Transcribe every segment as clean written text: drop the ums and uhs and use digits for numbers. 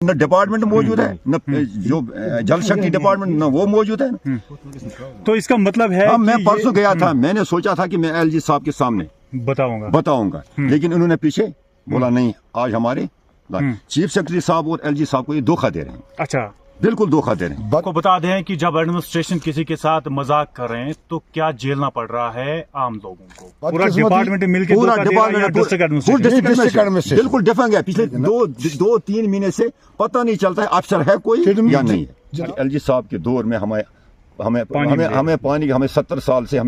نہ ڈپارٹمنٹ موجود ہے، نہ جو جل شکتی ڈپارٹمنٹ نہ وہ موجود ہے. تو اس کا مطلب ہے میں پرسوں گیا تھا، میں نے سوچا تھا کہ میں ایل جی صاحب کے سامنے بتاؤں گا، لیکن انہوں نے پیچھے بولا نہیں، آج ہمارے چیف سیکرٹری صاحب اور ایل جی صاحب کو یہ دھوکہ دے رہے ہیں. اچھا، بالکل دھوکہ دے رہے ہیں. آپ کو بتا دیں کہ جب ایڈمنسٹریشن کسی کے ساتھ مذاق کریں تو کیا جھیلنا پڑ رہا ہے عام لوگوں کو. پورا ڈپارٹمنٹ مل کے بالکل ڈفنگ ہے. پچھلے 2-3 مہینے سے پتہ نہیں چلتا ہے افسر ہے کوئی یا نہیں ہے. ایل جی صاحب کے دور میں ہمیں پانی، ہمیں 70 سال سے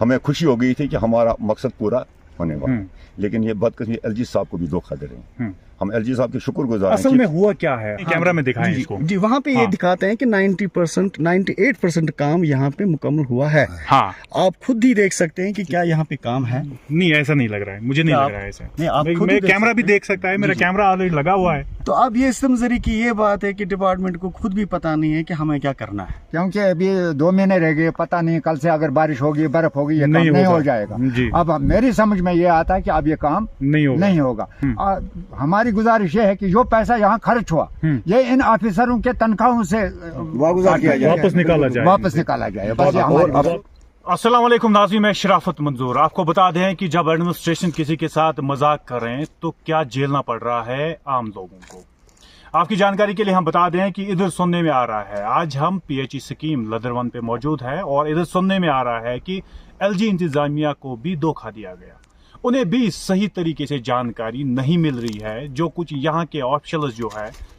ہمیں خوشی ہو گئی تھی کہ ہمارا مقصد پورا ہونے والا، لیکن یہ بدقسمتی ایل جی صاحب کو بھی دھوکہ دے رہے ہیں. ہم ایل جی صاحب کے شکر گزار ہیں. اصل میں ہوا کیا ہے، کیمرہ میں دکھائیں اس کو. جی وہاں پہ یہ دکھاتے ہیں کہ 98% کام یہاں پہ مکمل ہوا ہے. ہاں، آپ خود ہی دیکھ سکتے ہیں کہ کیا یہاں پہ کام ہے. نہیں ایسا نہیں لگ رہا ہے، مجھے نہیں لگ رہا ہے ایسا. میں کیمرہ بھی دیکھ سکتا ہے، میرا کیمرہ آلریڈی لگا ہوا ہے. تو اب یہ سمجھری کی یہ بات ہے کہ ڈپارٹمنٹ کو خود بھی پتا نہیں ہے کہ ہمیں کیا کرنا ہے، کیونکہ ابھی 2 مہینے رہ گئے، پتہ نہیں کل سے اگر بارش ہوگی، برف ہوگی، یہ کام نہیں ہو جائے گا. اب میری سمجھ میں یہ آتا ہے کہ اب یہ کام نہیں ہوگا. ہماری گزارش یہ ہے کہ جو پیسہ یہاں خرچ ہوا یہ ان آفیسروں کے تنخواہوں سے واپس نکالا جائے. السلام علیکم ناظرین، میں شرافت منظور. آپ کو بتا دیں کہ جب ایڈمنسٹریشن کسی کے ساتھ مذاق کریں تو کیا جھیلنا پڑ رہا ہے عام لوگوں کو. آپ کی جانکاری کے لیے ہم بتا دیں کہ ادھر سننے میں آ رہا ہے، آج ہم پی ایچ ای اسکیم لدرون پہ موجود ہے، اور ادھر سننے میں آ رہا ہے کہ ایل جی انتظامیہ کو بھی دھوکہ دیا گیا. انہیں بھی صحیح طریقے سے جانکاری نہیں مل رہی ہے. جو کچھ یہاں کے آفیشلز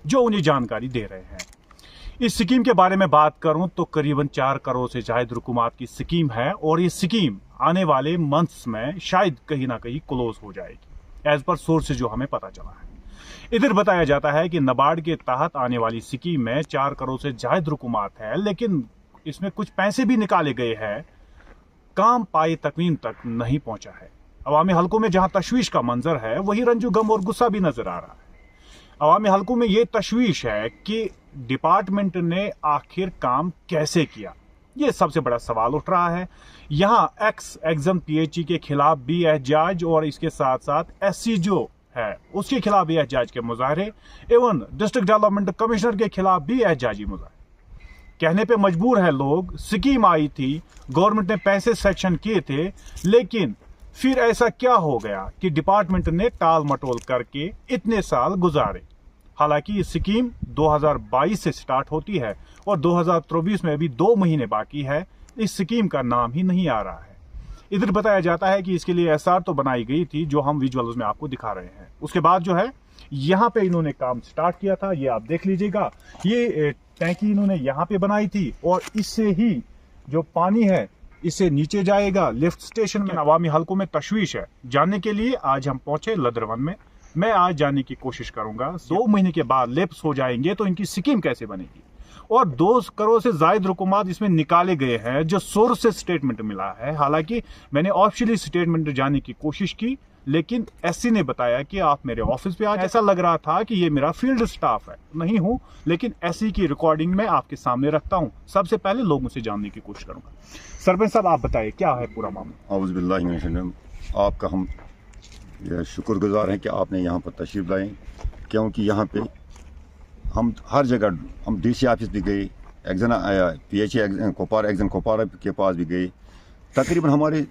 جو انہیں جانکاری دے رہے ہیں. اس سکیم کے بارے میں بات کروں تو قریباً 4 کروڑ سے زائد رقومات کی سکیم ہے، اور یہ سکیم آنے والے منتھس میں شاید کہیں نہ کہیں کلوز ہو جائے گی، ایز پر سورسز جو ہمیں پتہ چلا ہے. ادھر بتایا جاتا ہے کہ نبارڈ کے تحت آنے والی سکیم میں 4 کروڑ سے زائد رقومات ہے، لیکن اس میں کچھ پیسے بھی نکالے گئے ہیں. کام پائے تکمیل تک نہیں پہنچا ہے. عوامی حلقوں میں جہاں تشویش کا منظر ہے، وہی رنج و غم اور غصہ بھی نظر آ رہا ہے. عوامی حلقوں میں یہ تشویش ہے کہ ڈپارٹمنٹ نے آخر کام کیسے کیا، یہ سب سے بڑا سوال اٹھ رہا ہے. یہاں ایگزم پی ایچ ای کے خلاف بھی احتجاج، اور اس کے ساتھ ساتھ ایس سی جو ہے اس کے خلاف بھی احتجاج کے مظاہرے، ایون ڈسٹرکٹ ڈیولپمنٹ کمشنر کے خلاف بھی احتجاجی مظاہرے. کہنے پہ مجبور ہے لوگ، سکیم آئی تھی، گورنمنٹ نے پیسے سیکشن کیے تھے، لیکن پھر ایسا کیا ہو گیا کہ ڈپارٹمنٹ نے ٹال مٹول کر کے اتنے سال گزارے. حالانکہ یہ سکیم 2022 سے سٹارٹ ہوتی ہے، اور 2023 میں ابھی 2 مہینے باقی ہے. اس سکیم کا نام ہی نہیں آ رہا ہے. ادھر بتایا جاتا ہے کہ اس کے لیے ایس آر تو بنائی گئی تھی، جو ہم ویژولز میں آپ کو دکھا رہے ہیں. اس کے بعد جو ہے یہاں پہ انہوں نے کام سٹارٹ کیا تھا، یہ آپ دیکھ لیجئے گا. یہ ٹینکی انہوں نے یہاں پہ بنائی تھی، اور اس سے ہی جو پانی ہے اس سے نیچے جائے گا لفٹ سٹیشن میں. عوامی حلقوں میں تشویش ہے. جاننے کے لیے آج ہم پہنچے لدرون میں. میں آج جاننے کی کوشش کروں گا 2 مہینے کے بعد لیپس ہو جائیں گے تو ان کی سکیم کیسے بنے گی، اور 2 کروڑ سے زائد رقومات اس میں نکالے گئے ہیں جو سورس سے سٹیٹمنٹ ملا ہے. حالانکہ میں نے آفیشلی سٹیٹمنٹ جاننے کی کوشش کی، لیکن ایس سی نے بتایا کہ آپ میرے آفس پہ آج. ایسا لگ رہا تھا کہ یہ میرا فیلڈ سٹاف ہے. نہیں ہوں، لیکن ایس سی کی ریکارڈنگ میں آپ کے سامنے رکھتا ہوں. سب سے پہلے لوگوں سے جاننے کی کوشش کروں گا. سرپنچ صاحب آپ بتائیے کیا ہے پورا معاملہ. اعوذ باللہ من الشیطان. آپ کا ہم شکر گزار ہیں کہ آپ نے یہاں پر تشریف لائیں، کیونکہ یہاں پہ ہم ہر جگہ، ہم ڈی سی آفس بھی گئے، پی ایچ اے کوپوارہ کے پاس بھی گئے. تقریباً ہمارے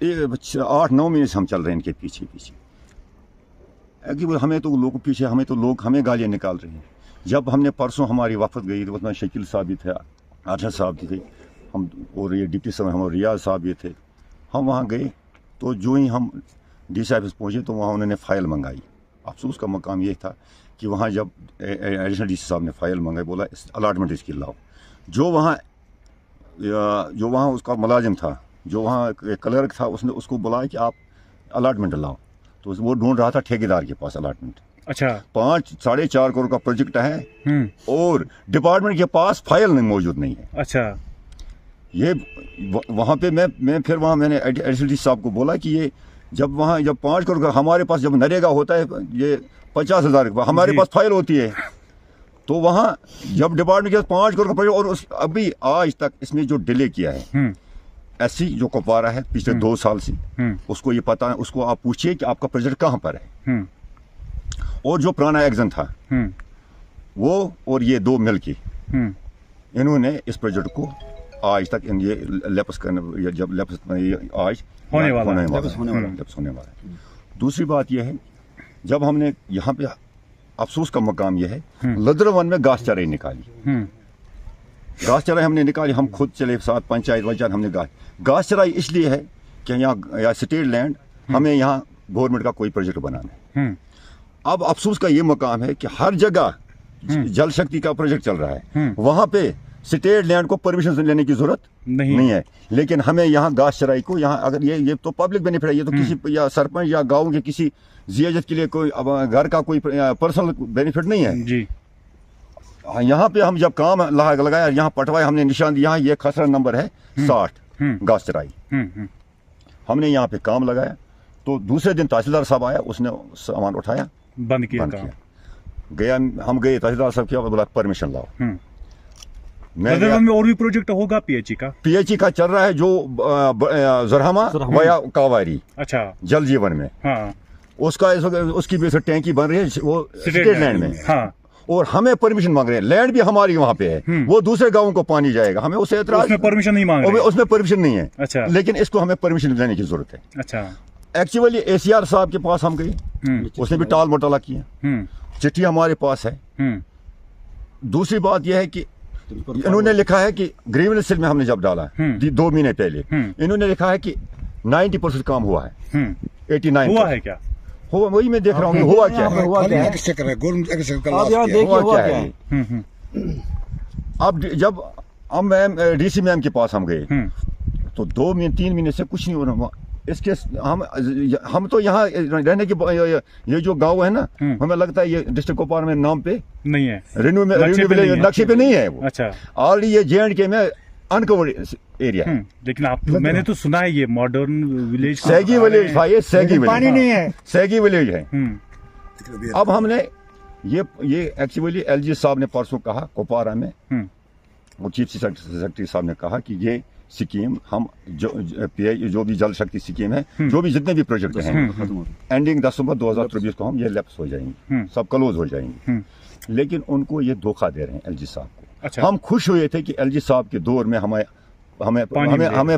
8-9 مہینے سے ہم چل رہے ہیں ان کے پیچھے. ہمیں تو لوگ ہمیں گالیاں نکال رہے ہیں. جب ہم نے پرسوں ہماری وفد گئی تو اس میں شکیل صاحب بھی تھے، ارشد صاحب بھی تھے، ہم اور یہ ڈپٹی صاحب ہمارے ریاض صاحب بھی تھے. ہم وہاں گئے تو جو ہی ہم ڈی سی آفس پہنچے تو وہاں انہوں نے فائل منگائی. افسوس کا مقام یہ تھا کہ وہاں جب ایڈیشنل ڈی سی صاحب نے فائل منگائی، بولا الاٹمنٹ اس کی لاؤ. جو وہاں اس کا ملازم تھا، جو وہاں کلرک تھا، اس نے اس کو بلایا کہ آپ الاٹمنٹ لاؤ. تو وہ ڈھونڈ رہا تھا ٹھیکیدار کے پاس الاٹمنٹ. اچھا، 4.5 کروڑ کا پروجیکٹ ہے، اور ڈپارٹمنٹ کے پاس فائل موجود نہیں ہے. اچھا، یہ وہاں پہ میں نے ایڈیشنل ڈی سی صاحب کو بولا کہ یہ جب 5 کروڑ کا ہمارے پاس جب نریگا ہوتا ہے، یہ 50,000 ہمارے پاس فائل ہوتی ہے، تو وہاں جب ڈپارٹمنٹ کے پاس 5 کروڑ کا پروجیکٹ، اور ابھی آج تک اس میں جو ڈیلے کیا ہے ایس سی جو کوپوارہ ہے پچھلے 2 سال سے، اس کو یہ پتہ ہے. اس کو آپ پوچھیے کہ آپ کا پروجیکٹ کہاں پر ہے. اور جو پرانا ایگزن تھا वो और ये 2 मिलके इन्होंने इस प्रोजेक्ट को आज तक ये लैप्स करने, जब लैप्स आज होने वाला है। दूसरी बात यह है, जब हमने यहाँ पे अफसोस का मकाम यह है, लदरवन में घास चराई निकाली, घास चराई हमने निकाली, हम खुद चले साथ पंचायत हमने घास चराई इसलिए है कि यहाँ स्टेट लैंड हमें यहाँ गवर्नमेंट का कोई प्रोजेक्ट बनाना है। अब अफसोस का ये मकाम है कि हर जगह जल शक्ति का प्रोजेक्ट चल रहा है, वहां पे स्टेट लैंड को परमिशन लेने की जरूरत नहीं है, लेकिन हमें यहाँ घास चराई को यहाँ अगर ये तो पब्लिक बेनिफिट है, ये तो किसी या सरपंच या गांव के किसी जियाजत के लिए कोई घर का कोई पर्सनल बेनिफिट नहीं है जी। यहाँ पे हम जब काम लगाया, यहाँ पटवाया, हमने निशान दिया, ये खसरा नंबर है 60 घास चराई, हमने यहाँ पे काम लगाया। तो दूसरे दिन तहसीलदार साहब आया, उसने सामान उठाया, बंद किया गया। हम गए तहसीलदार साहब के, बोला परमिशन लाओ। में और भी प्रोजेक्ट होगा पीएचई का चल रहा है, जो जरहमा वया कावारी, अच्छा, जल जीवन में, हाँ, उसकी भी टैंकी बन रही है वो स्टेट लैंड में, हाँ, और हमें परमिशन मांग रहे हैं। लैंड भी हमारी वहाँ पे है, वो दूसरे गांवों को पानी जाएगा, हमें उससे एतराज, उसमें परमिशन नहीं मांग रहे, उसमें परमिशन नहीं है। अच्छा, लेकिन इसको हमें परमिशन लेने की जरूरत है। अच्छा, एक्चुअली एसीआर साहब के पास हम गए, उसने भी टाल मटोला किया, चिट्ठी हमारे पास है। दूसरी बात यह है कि इन्होंने लिखा है कि ग्रीवेंस सेल में हमने जब डाला 2 महीने पहले, इन्होंने लिखा है कि 90% काम हुआ है, 89 हुआ है क्या? हुआ, वही मैं देख रहा हूँ हुआ क्या है, हुआ क्या है। अब जब हम डीसी मैम के पास हम गए, तो 2-3 महीने से कुछ नहीं हो रहा। इसके हम तो यहाँ रहने की, ये जो गांव है ना, हमें लगता है ये डिस्ट्रिक्ट कुपवारा में नाम पे नहीं है, रेन्यू में नक्शे पे नहीं है वो। अच्छा, ऑलरेडी ये JNK में अनकवर्ड एरिया है। लेकिन आप तो, मैंने तो सुना है ये मॉडर्न विलेज, सैगी विलेज भाई, ये सैगी विलेज, पानी नहीं है, सैगी विलेज है। अब हमने ये एक्चुअली LG साहब ने परसों कहा कुपवारा में, वो चीफ सेक्रेटरी साहब ने कहा कि ये स्कीम हम जो भी जल शक्ति स्कीम है, जो भी जितने भी प्रोजेक्ट हैं, एंडिंग दिसंबर 2024 को हम ये लैप्स हो जाएंगे, सब क्लोज हो जाएंगे। लेकिन उनको ये धोखा दे रहे हैं LG साहब को। अच्छा। हम खुश हुए थे कि LG साहब के दौर में हमें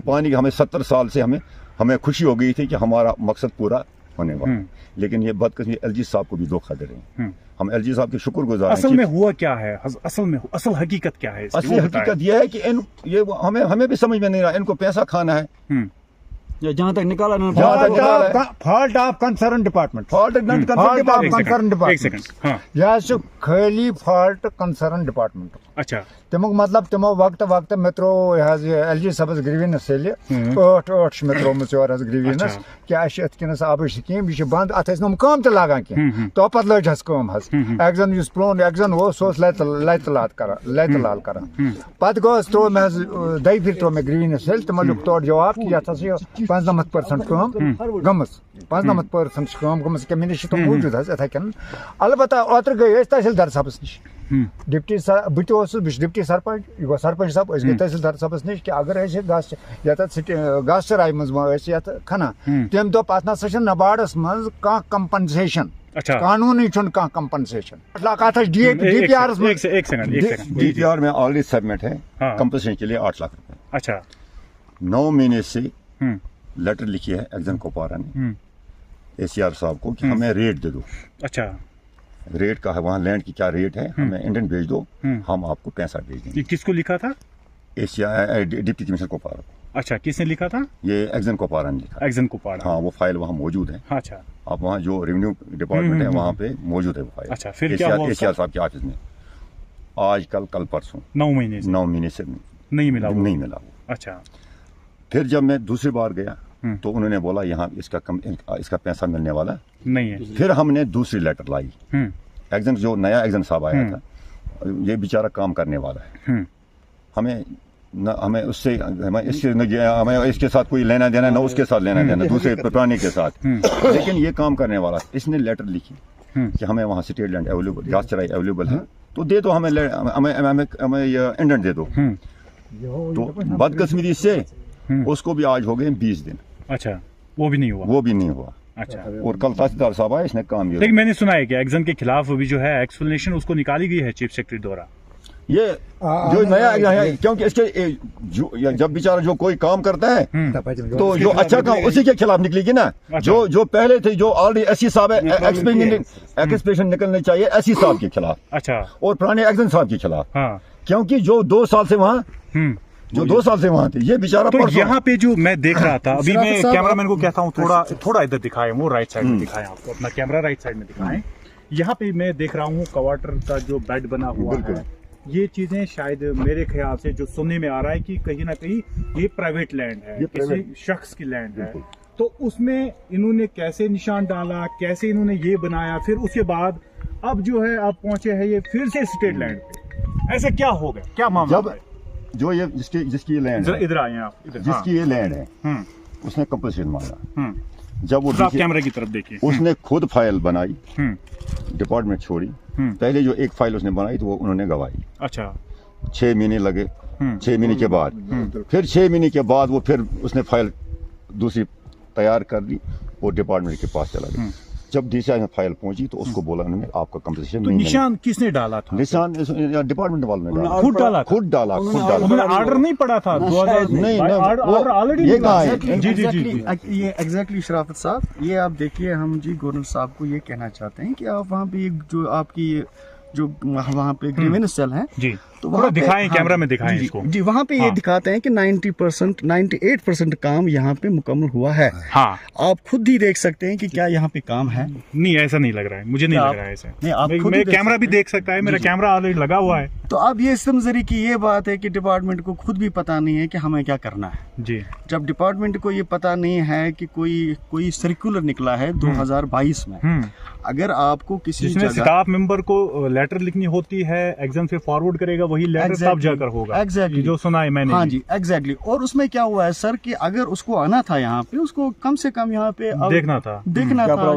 पानी, हमें 70 साल से हमें खुशी हो गई थी कि हमारा मकसद पूरा होने वाला, लेकिन ये बदकिस्मती LG साहब को भी धोखा दे रहे हैं। हम LG साहब के शुक्रगुजार हैं। असल में हुआ क्या है, असल हकीकत क्या है? असली हकीकत यह है कि ये हमें भी समझ में नहीं रहा, इनको पैसा खाना है। जहाँ तक निकाला फॉल्ट ऑफ कंसर्न डिपार्टमेंट, यह खाली फॉल्ट कंसर्न डिपार्टमेंट। अच्छा, तमुक मतलब तमो वक्त मे त्रो LG सबस ग्रीवेंस सेल 8 मे त्रोम ग्रीवेंस कि अस आब स्कीम यह बंद, अत काम लागान कह, तो पे लज कम एक्जन प्रोन एक्जन वो लत लाल कर, पे त्रो मे 2 फिर त्रो मे ग्रीवेंस सेल, तमो लिख तौर जवाब कि ये 95% कम गम, 95% कम गम, क्या मे तो मौजूद इथे कन। अलबत्ता ओतर गई तहसीलदार साहबस निश, डिप्टी बह डिप्टी सरपंच, यह सरपंच साहब गए तहसीलदार साहबस नश कि अगर घास चराई मज खना, तम दोप अत ना नबार्डस मज कंपनसेशन, कानूनी कंपनसेशन DPR में ऑलरेडी सबमिट है, कंपनसेशन के लिए 8 लाख रुपए। अच्छा, 9 महीने से लेटर लिखी है एक्जन कुपवारा ने ACR साहब को कि हमें रेट दे दो। अच्छा, रेट का है, वहाँ लैंड की क्या रेट है, हमें इंडियन भेज दो, हम आपको पैसा भेज देंगे। किसको लिखा था? डिप्टी कमिश्नर कुपवारा को। अच्छा, किसने लिखा था? ये एक्जन कुपवारा ने लिखा। एक्जन कुपवारा, हाँ, वो फाइल वहाँ मौजूद है। अच्छा, आप वहाँ जो रेवेन्यू डिपार्टमेंट है वहाँ पे मौजूद है वो फाइल। अच्छा, फिर क्या हुआ? ACR साहब के ऑफिस में आज कल परसों 9 महीने से नहीं मिला वो। अच्छा, फिर जब मैं दूसरी बार गया तो उन्होंने बोला यहाँ इसका पैसा मिलने वाला नहीं है। फिर हमने दूसरी लेटर लाई, एक्जन जो नया एक्जन साहब आया था, ये बेचारा काम करने वाला है, हमें इसके साथ कोई लेना देना, ना उसके साथ लेना देना, दूसरे प्राणी के साथ, लेकिन ये काम करने वाला। इसने लेटर लिखी कि हमें वहाँ स्टेट लैंड अवेलेबल, घास चराई अवेलेबल है, तो दे दो हमें इंडेंट दे दो। तो बदकिस्मती से उसको भी आज हो गए 20 दिन। अच्छा, वो भी नहीं हुआ। अच्छा, और कल तहसीलदार साहब आए, इसने काम लेकिन मैंने सुना है कि एक्जन के खिलाफ अभी जो है एक्सप्लेनेशन उसको निकाली गई है चीफ सेक्रेटरी द्वारा। ये जो नया है, क्योंकि इसके जब बेचारा जो कोई काम करता है तो जो अच्छा काम उसी के खिलाफ निकलेगी ना। जो पहले थे, जो ऑलरेडी एससी साहब है, एक्सप्रेशन निकलने चाहिए एससी साहब के खिलाफ, अच्छा, और पुराने एक्जन साहब के खिलाफ। हाँ, क्योंकि जो 2 साल से वहाँ थे, ये बेचारा। तो यहाँ पे जो मैं देख रहा था, अभी मैं कैमरामैन को कहता हूँ थोड़ा इधर दिखाएं, वो राइट साइड में दिखाएं, आपको अपना कैमरा राइट साइड में दिखाएं। यहाँ पे मैं देख रहा हूँ क्वार्टर का जो बेड बना हुआ है, ये चीजें शायद मेरे ख्याल से जो सुनने में आ रहा है कि कहीं ना कहीं ये प्राइवेट लैंड है, किसी शख्स की लैंड है। तो उसमें इन्होंने कैसे निशान डाला, कैसे इन्होंने ये बनाया, फिर उसके बाद अब जो है आप पहुंचे हैं ये फिर से स्टेट लैंड पे, ऐसा क्या हो गया, क्या मामला है? जो ये जिसकी लैंड है, इधर आए आप, जिसकी ये लैंड है, उसने कंपल्सेशन मांगा। जब वो कैमरे की तरफ देखिए, उसने खुद फाइल बनाई, डिपार्टमेंट छोड़ी। पहले जो एक फाइल उसने बनाई तो वो उन्होंने गवाई। अच्छा, 6 महीने लगे। 6 महीने के बाद फिर 6 महीने के बाद वो फिर उसने फाइल दूसरी तैयार कर दी और डिपार्टमेंट के पास चला गया। जब डीसीआई में फाइल पहुंची तो उसको बोला उन्होंने आपका कंपनसेशन नहीं। निशान किसने डाला था? निशान डिपार्टमेंट वालों ने डाला, खुद डाला। ऑर्डर नहीं पड़ा था 2000? नहीं, ऑलरेडी ये एग्जैक्टली शराफत साहब, ये आप देखिए, हम जी गवर्नर साहब को ये कहना चाहते हैं कि आप वहाँ पे जो आपकी जो वहाँ पे ग्रीवेंस सेल है जी, तो वहाँ दिखाएं, कैमरा में दिखाएं इसको जी, वहाँ पे ये दिखाते हैं कि 90% 98% काम यहाँ पे मुकम्मल हुआ है। हाँ, आप खुद ही देख सकते हैं कि क्या यहाँ पे काम है। नहीं, ऐसा नहीं लग रहा है, मुझे नहीं लग रहा है ऐसा। नहीं, आप खुद कैमरा भी देख सकता है, मेरा कैमरा ऑलरेडी लगा हुआ है। तो अब ये समझरी की ये बात है कि डिपार्टमेंट को खुद भी पता नहीं है कि हमें क्या करना है जी। जब डिपार्टमेंट को ये पता नहीं है कि कोई सर्कुलर निकला है 2022 में, अगर आपको किसी स्टाफ मेंबर को लेटर लिखनी होती है, एग्जाम से फॉरवर्ड करेगा वही लेटर तब जाकर होगा। एग्जैक्टली, जो सुना है मैंने। हाँ जी, एग्जैक्टली। और उसमें क्या हुआ है सर कि अगर उसको आना था यहाँ पे, उसको कम से कम यहाँ पे देखना था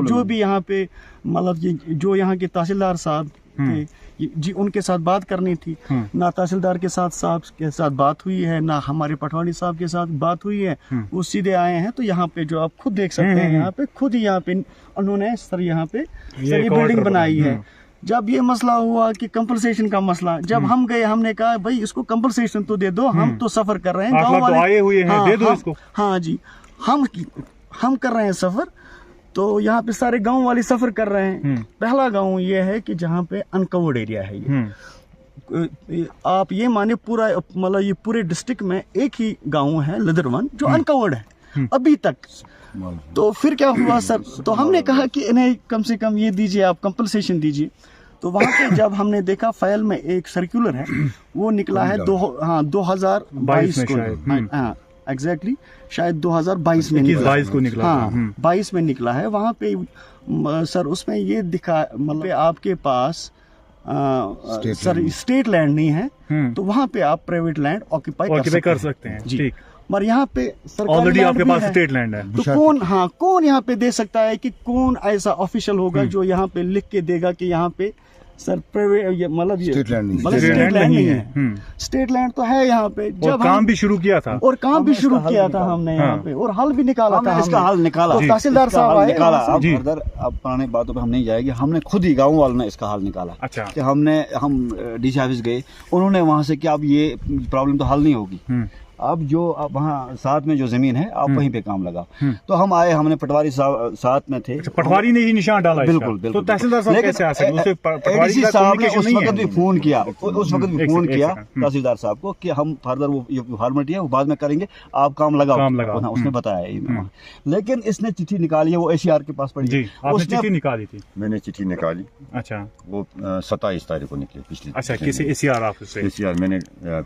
जो भी यहाँ पे मतलब जो यहाँ के तहसीलदार साहब थे जी, उनके साथ बात करनी थी। ना तहसीलदार के साथ बात हुई है, ना हमारे पटवारी साहब के साथ बात हुई है। वो सीधे आए हैं। तो यहाँ पे जो आप खुद देख सकते हैं, यहाँ पे खुद ही यहाँ पे उन्होंने सर यहाँ पे ये बिल्डिंग बनाई है। जब ये मसला हुआ कि कंपनसेशन का मसला, जब हम गए, हमने कहा भाई इसको कंपनसेशन तो दे दो, हम तो सफर कर रहे हैं, गाँव वाले आए हुए हैं, दे दो इसको। हाँ जी, हम कर रहे हैं सफर, तो यहाँ पे सारे गांव वाले सफर कर रहे हैं। पहला गांव ये है कि जहाँ पे अनकवर्ड एरिया है ये। आप ये माने पूरा मतलब ये पूरे डिस्ट्रिक्ट में एक ही गांव है लदरवन जो अनकवर्ड है अभी तक। तो फिर क्या हुआ सर, तो हमने कहा कि इन्हें कम से कम ये दीजिए, आप कंपनसेशन दीजिए। तो वहाँ पे जब हमने देखा फाइल में एक सर्कुलर है, वो निकला है 2022 को। हाँ एग्जैक्टली, शायद 2022 में निकला, 22 को निकला। हाँ 22 में निकला है। वहाँ पे सर उसमें ये दिखा मतलब आपके पास सर स्टेट लैंड नहीं है, तो वहाँ पे आप प्राइवेट लैंड ऑक्यूपाई कर सकते हैं जी। मगर यहाँ पे ऑलरेडी आपके पास स्टेट लैंड है, तो कौन यहाँ पे दे सकता है कि कौन ऐसा ऑफिशियल होगा जो यहाँ पे लिख के देगा कि यहाँ पे सर प्राइवेट मतलब स्टेट लैंड नहीं है। स्टेट लैंड तो है यहाँ पे। जब काम भी शुरू किया था हमने यहाँ पे, और हल भी निकाला था। इसका हल निकाला, तो तहसीलदार साहब आए निकाला। अब पुराने बातों पे हम नहीं जाएंगे, हमने खुद ही गाँव वालों ने इसका हल निकाला। अच्छा, कि हम डीसी ऑफिस गए, उन्होंने वहाँ से कि अब ये प्रॉब्लम तो हल नहीं होगी, अब जो वहाँ साथ में जो जमीन है आप वहीं पे काम लगा। तो हम आए, हमने पटवारी साहब साथ में थे। पटवारी ने ही निशान डाला? बिल्कुल। तो तहसीलदार साहब कैसे आ सकते? पटवारी साहब ने उस वक्त भी फोन किया, तहसीलदार साहब को कि हम फर्दर वो फॉर्मेलिटी है वो बाद में करेंगे, आप काम लगाओ। उसने बताया, लेकिन इसने चिट्ठी निकाली है, वो एसीआर के पास पड़ी। आपने चिट्ठी निकाली थी? मैंने चिट्ठी निकाली। अच्छा, वो 27 तारीख को निकली पिछली। अच्छा, किसी एसीआर ऑफिस से? एसीआर मैंने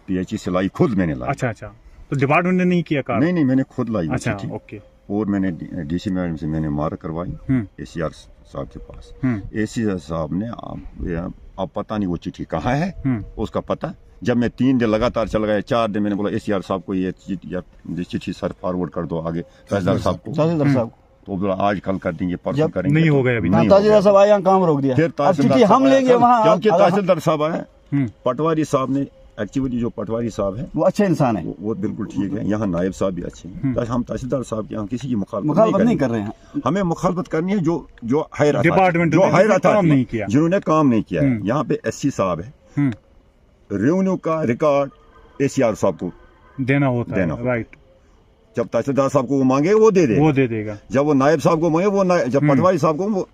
PHE से लाई, खुद मैंने लाई। अच्छा, तो डिपार्टमेंट ने नहीं किया काम? नहीं, मैंने खुद लाई। अच्छा, ओके। और मैंने डीसी मैडम से मैंने मार्क करवाई ACR साहब के पास। ACR साहब ने आप पता नहीं वो चिट्ठी कहाँ है, उसका पता। जब मैं 3 दिन लगातार चल गए, 4 दिन मैंने बोला ACR साहब को ये चिट्ठी सर फॉरवर्ड कर दो आगे तहसीलदार साहब को। तो बोला आज कल कर देंगे, परसों करेंगे। नहीं हो गया अभी। तहसीलदार साहब आए, काम रोक दिया। फिर तहसीलदार हम लेंगे वहाँ, क्योंकि तहसीलदार साहब आए, पटवारी साहब ने एक्चुअली जो पटवारी साहब है वो अच्छे इंसान है, वो बिल्कुल ठीक है। यहाँ नायब साहब भी अच्छे हैं। तो हम तहसीलदार साहब के यहाँ किसी की मुखालफत नहीं कर रहे हैं। हमें मुखालफत करनी है जो हायर डिपार्टमेंट जो हायर नहीं किया, जिन्होंने काम नहीं किया है। यहाँ पे SC साहब है, रेवेन्यू का रिकॉर्ड ACR साहब को देना होता है, राइट। जब तहसीलदार साहब को वो मांगे वो दे देगा। जब वो नायब साहब को मांगे वो जब पटवारी साहब को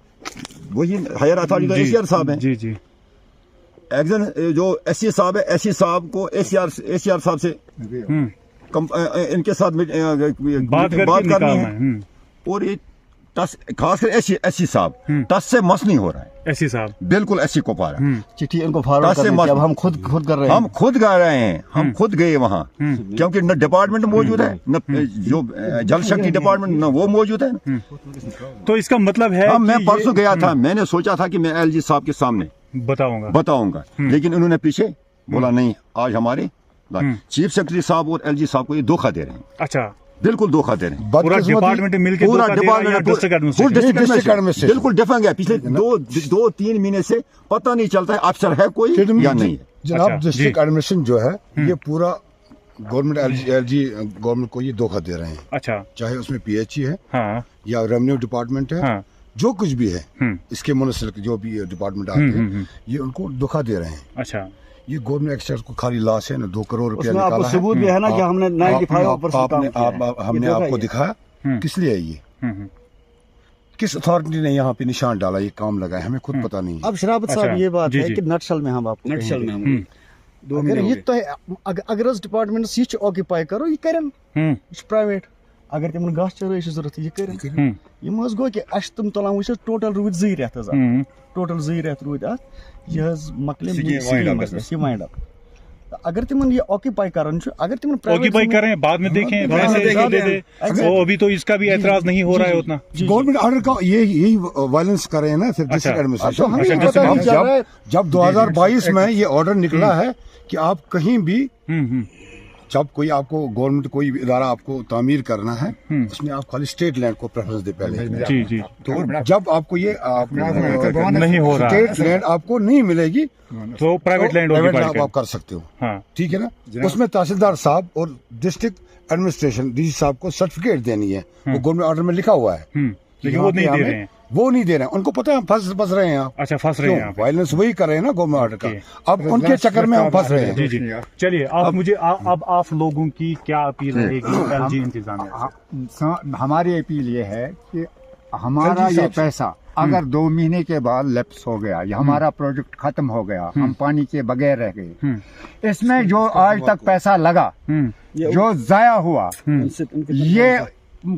वही हायर अथॉरिटी तो ACR साहब है। जी जी। एक्शन जो SC साहब है, SC साहब को ACR साहब से इनके साथ बात करनी है। और ये खासकर SC साहब टच से मस नहीं हो रहा है। SC साहब बिल्कुल SC को पा रहा है। चिट्ठी इनको फॉरवर्ड करनी है। अब हम खुद कर रहे हैं। हम खुद कर रहे हैं। हम खुद गए वहाँ, क्योंकि न डिपार्टमेंट मौजूद है, न जो जल शक्ति डिपार्टमेंट न वो मौजूद है। तो इसका मतलब है मैं परसों गया था, मैंने सोचा था कि मैं LG साहब के सामने बताऊंगा, लेकिन उन्होंने पीछे बोला नहीं, आज हमारे चीफ सेक्रेटरी साहब और LG साहब को ये धोखा दे रहे हैं। अच्छा, बिल्कुल धोखा दे रहे हैं। पूरा डिपार्टमेंट मिलकर पूरा डिपार्टमेंट बिल्कुल डिफेंग है। पिछले 2-3 महीने से पता नहीं चलता है अफसर है कोई या नहीं है। जनाब, डिस्ट्रिक्ट एडमिनिस्ट्रेशन जो है ये पूरा गवर्नमेंट LG गवर्नमेंट को ये धोखा दे रहे हैं। अच्छा, चाहे उसमें PHE है या रेवेन्यू डिपार्टमेंट है, जो कुछ भी है, इसके मुनसिल जो भी डिपार्टमेंट आते हैं ये उनको धोखा दे रहे हैं। अच्छा, ये गवर्नमेंट एक्सचेंज को खाली लॉस है ना, 2 करोड़ रुपया निकाला है। सबूत भी है ना कि हमने 95% हमने आपको दिखाया। किस लिए ये किस अथॉरिटी ने यहाँ पे निशान डाला, ये काम लगा है, हमें खुद पता नहीं है। अब शराफत साहब ये बात है कि नटशल में हम आपको अगर ये तो अगर डिपार्टमेंट ये ऑक्यूपाई करो ये करन प्राइवेट, अगर तिमन गस चराई जरूरत ये करन यम गो कि अश तुम तुलान वो टोटल रूद 2 रेत टोटल 2 रेत रूद ये मकले ये वाइंड अप। अगर तिमन ये ऑक्यूपाई करन अगर तिमन ऑक्यूपाई करें बाद में देखें वो अभी तो इसका भी एतराज नहीं हो रहा है उतना। गवर्नमेंट ऑर्डर का यही वायलेंस कर रहे हैं ना फिर डिस्ट्रिक्ट एडमिनिस्ट्रेशन। जब 2022 में ये ऑर्डर निकला है कि आप कहीं भी जब कोई आपको गवर्नमेंट कोई इदारा आपको तामीर करना है उसमें आप खाली स्टेट लैंड को प्रेफरेंस दे पहले। जी जी। तो जब आपको ये नहीं हो रहा, स्टेट लैंड आपको नहीं मिलेगी तो प्राइवेट लैंड आप कर सकते हो। ठीक है ना। उसमें तहसीलदार साहब और डिस्ट्रिक्ट एडमिनिस्ट्रेशन DC साहब को सर्टिफिकेट देनी है, वो गवर्नमेंट ऑर्डर में लिखा हुआ है, लेकिन वो नहीं दे रहे हैं। वो नहीं दे रहे हैं, उनको पता है हम फंस रहे हैं। आप अच्छा, फंस रहे हैं, वायलेंस वही कर रहे हैं ना गवर्नमेंट ऑर्डर का। अब उनके चक्कर में हम फंस रहे हैं। जी जी। चलिए आप मुझे अब आप लोगों की क्या अपील रहेगी LG इंतजामिया? हमारी अपील ये है कि हमारा ये पैसा अगर 2 महीने के बाद लैप्स हो गया या हमारा प्रोजेक्ट खत्म हो गया, हम पानी के बगैर रह गए, इसमें जो आज तक पैसा लगा जो जाया हुआ, ये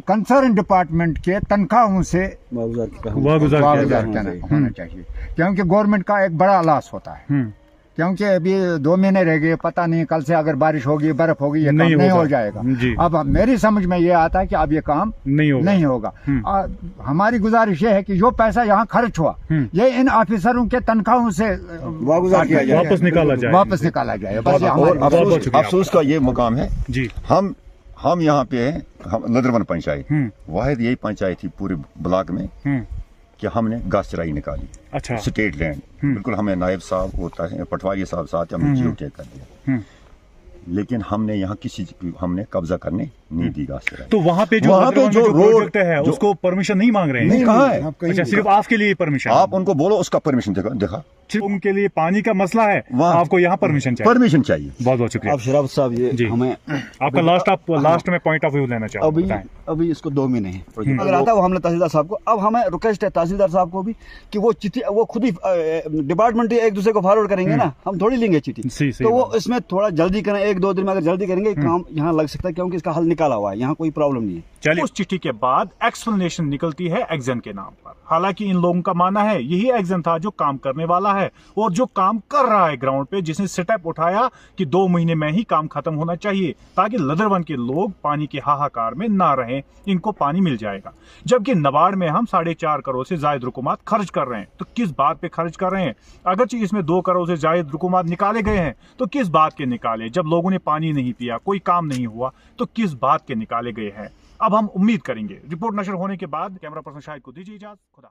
कंसर्न डिपार्टमेंट के तनख्वाहों से वागुजार होना चाहिए, क्योंकि गवर्नमेंट का एक बड़ा लॉस होता है। क्योंकि अभी 2 महीने रह गए, पता नहीं कल से अगर बारिश होगी, बर्फ होगी, ये काम नहीं हो जाएगा। अब मेरी समझ में ये आता है कि अब ये काम नहीं होगा। हमारी गुजारिश ये है कि जो पैसा यहाँ खर्च हुआ ये इन ऑफिसरों के तनख्वाहों से वापस निकाला जाए। बस अफसोस का ये मुकाम है जी, हम यहाँ पे लदरवन पंचायत वाहिद यही पंचायत थी पूरे ब्लॉक में कि हमने घास चराई निकाली। अच्छा, स्टेट लैंड बिल्कुल हमें नायब साहब होता है, पटवारी साहब साथ हमने जियो टैग कर दिया, लेकिन हमने यहाँ हमने कब्जा करने नहीं दी घास चराई। तो वहाँ पे जो प्रोजेक्ट है उसको परमिशन नहीं मांग रहे हैं? नहीं, कहाँ है? अच्छा, सिर्फ आपके लिए परमिशन? आप उनको बोलो उसका परमिशन देखा सिर्फ उनके लिए पानी का मसला है, आपको यहाँ परमिशन चाहिए। बहुत बहुत शुक्रिया। अब शराफत साहब ये हमें आपका लास्ट में पॉइंट ऑफ व्यू लेना चाहूँ। अभी इसको 2 महीने हैं अगर आता है वो हमने तहसीलदार साहब को, अब हमें रिक्वेस्ट है तहसीलदार साहब को भी कि वो चिट्ठी वो खुद ही डिपार्टमेंट एक दूसरे को फॉरवर्ड करेंगे ना, हम थोड़ी लेंगे चिट्ठी, तो वो इसमें थोड़ा जल्दी करें, 1-2 दिन में अगर जल्दी करेंगे काम यहाँ लग सकता है, क्योंकि इसका हल निकाला हुआ है, यहाँ कोई प्रॉब्लम नहीं है। चलिए, उस चिट्ठी के बाद एक्सप्लेनेशन निकलती है एक्जन के नाम पर। हालांकि इन लोगों का मानना है यही एक्जन था जो काम करने वाला है और जो काम कर रहा है ग्राउंड पे, जिसने स्टेप उठाया कि 2 महीने में ही काम खत्म होना चाहिए ताकि लदरवन के लोग पानी के हाहाकार में ना रहें, इनको पानी मिल जाएगा। जबकि नबार्ड में हम 4.5 करोड़ से जायद रुकुमात खर्च कर रहे हैं, तो किस बात पे खर्च कर रहे हैं? अगरचे इसमें 2 करोड़ से जायद रुकुमात निकाले गए हैं, तो किस बात के निकाले? जब लोगों ने पानी नहीं पिया, कोई काम नहीं हुआ, तो किस बात के निकाले गए हैं? अब हम उम्मीद करेंगे रिपोर्ट नशर होने के बाद। कैमरा पर्सन शाहिद को दीजिए इजाजत। खुदा।